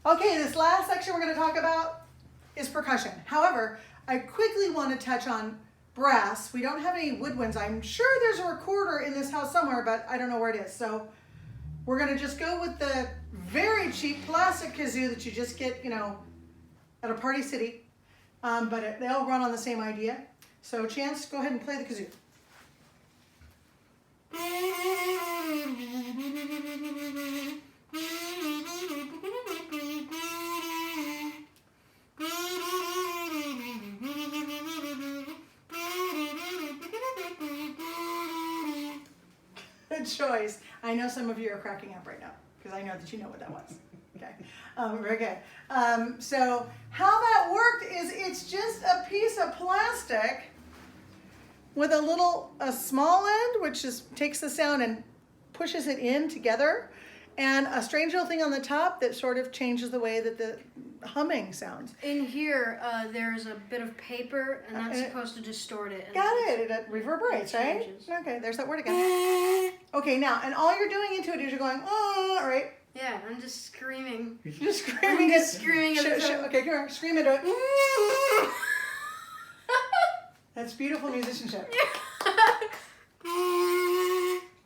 Okay, this last section we're going to talk about is percussion. However, I quickly want to touch on brass. We don't have any woodwinds. I'm sure there's a recorder in this house somewhere, but I don't know where it is. So we're going to just go with the very cheap plastic kazoo that you just get, you know, at a Party City. But they all run on the same idea. So Chance, go ahead and play the kazoo. Good choice. I know some of you are cracking up right now because I know that you know what that was. Okay, very good. So how that worked is it's just a piece of plastic with a small end, which takes the sound and pushes it in together, and a strange little thing on the top that sort of changes the way that the humming sounds. In here, there's a bit of paper, and that's supposed to distort it. Got it. It reverberates, right? Okay, there's that word again. Okay, now, and all you're doing into it is you're going, oh, right? Yeah, I'm just screaming. You're just screaming. I'm just screaming at the Okay, come here. Scream into it. That's beautiful musicianship.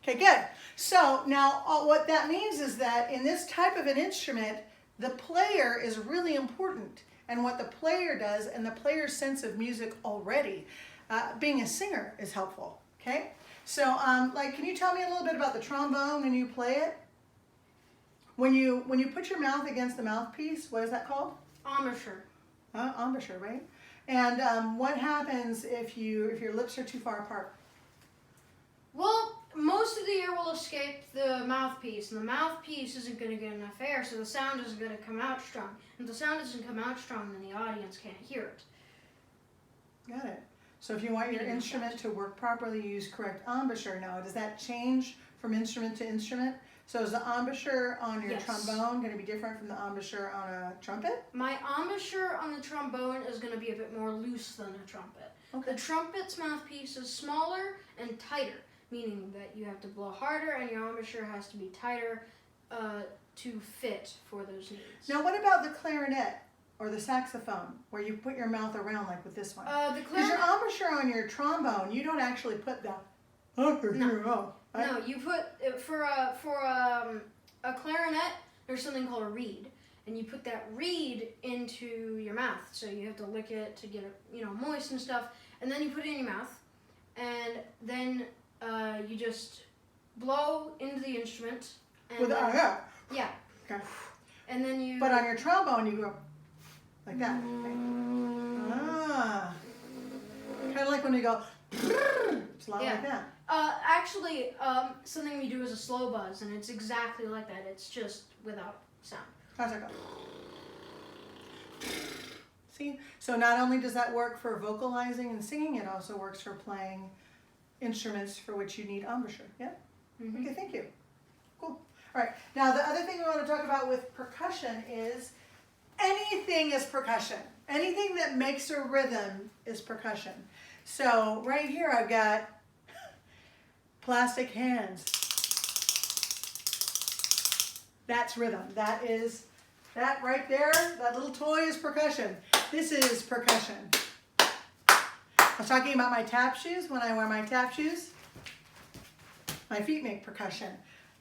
Okay, good. So now what that means is that in this type of an instrument, the player is really important. And what the player does and the player's sense of music already, being a singer is helpful. Okay? So can you tell me a little bit about the trombone when you play it? When you put your mouth against the mouthpiece, what is that called? Embouchure. Embouchure, right? And what happens if your lips are too far apart? Well, most of the air will escape the mouthpiece, and the mouthpiece isn't going to get enough air, so the sound isn't going to come out strong. And if the sound doesn't come out strong, then the audience can't hear it. Got it. So if you want your instrument to work properly, you use correct embouchure. Now, does that change from instrument to instrument? So is the embouchure on your trombone going to be different from the embouchure on a trumpet? My embouchure on the trombone is going to be a bit more loose than a trumpet. Okay. The trumpet's mouthpiece is smaller and tighter, meaning that you have to blow harder and your embouchure has to be tighter to fit for those needs. Now what about the clarinet or the saxophone, where you put your mouth around like with this one? Because your embouchure on your trombone, you don't actually put the... No, you put, for a clarinet, there's something called a reed. And you put that reed into your mouth. So you have to lick it to get it, moist and stuff. And then you put it in your mouth. And then you just blow into the instrument. And yeah. Okay. And then you... But on your trombone, you go like that. Okay. Kind of like when you go... It's a lot like that. Actually, something we do is a slow buzz, and it's exactly like that. It's just without sound. How's that go? See? So not only does that work for vocalizing and singing, it also works for playing instruments for which you need embouchure. Yeah? Mm-hmm. Okay, thank you. Cool. All right. Now, the other thing we want to talk about with percussion is anything is percussion. Anything that makes a rhythm is percussion. So right here I've got plastic hands. That's rhythm. That right there, that little toy is percussion. This is percussion. I was talking about my tap shoes. When I wear my tap shoes, my feet make percussion.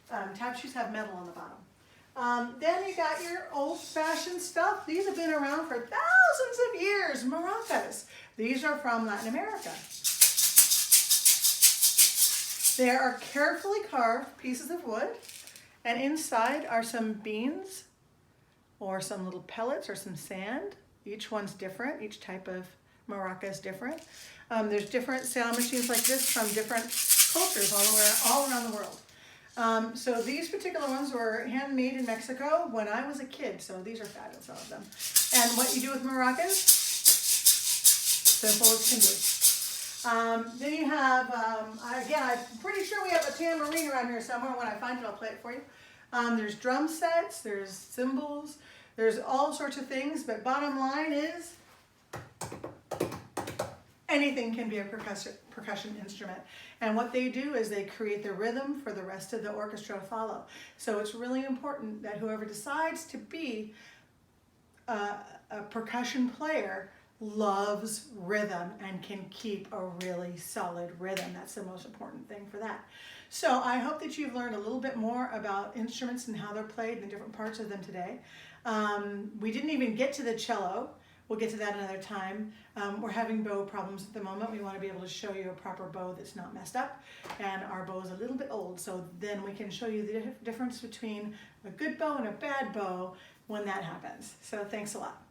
Tap shoes have metal on the bottom. Then you got your old-fashioned stuff. These have been around for thousands of years. Maracas. These are from Latin America. They are carefully carved pieces of wood, and inside are some beans or some little pellets or some sand. Each one's different. Each type of maraca is different. There's different sound machines like this from different cultures all around the world. So these particular ones were handmade in Mexico when I was a kid. So these are fabulous, all of them. And what you do with maracas, simple as can be. Then you have, again, I'm pretty sure we have a tambourine around here somewhere. When I find it, I'll play it for you. There's drum sets, there's cymbals, there's all sorts of things, but bottom line is anything can be a percussion instrument. And what they do is they create the rhythm for the rest of the orchestra to follow. So it's really important that whoever decides to be a percussion player loves rhythm and can keep a really solid rhythm. That's the most important thing for that. So I hope that you've learned a little bit more about instruments and how they're played and the different parts of them today. We didn't even get to the cello. We'll get to that another time. We're having bow problems at the moment. We want to be able to show you a proper bow that's not messed up, and our bow is a little bit old, so then we can show you the difference between a good bow and a bad bow when that happens. So thanks a lot.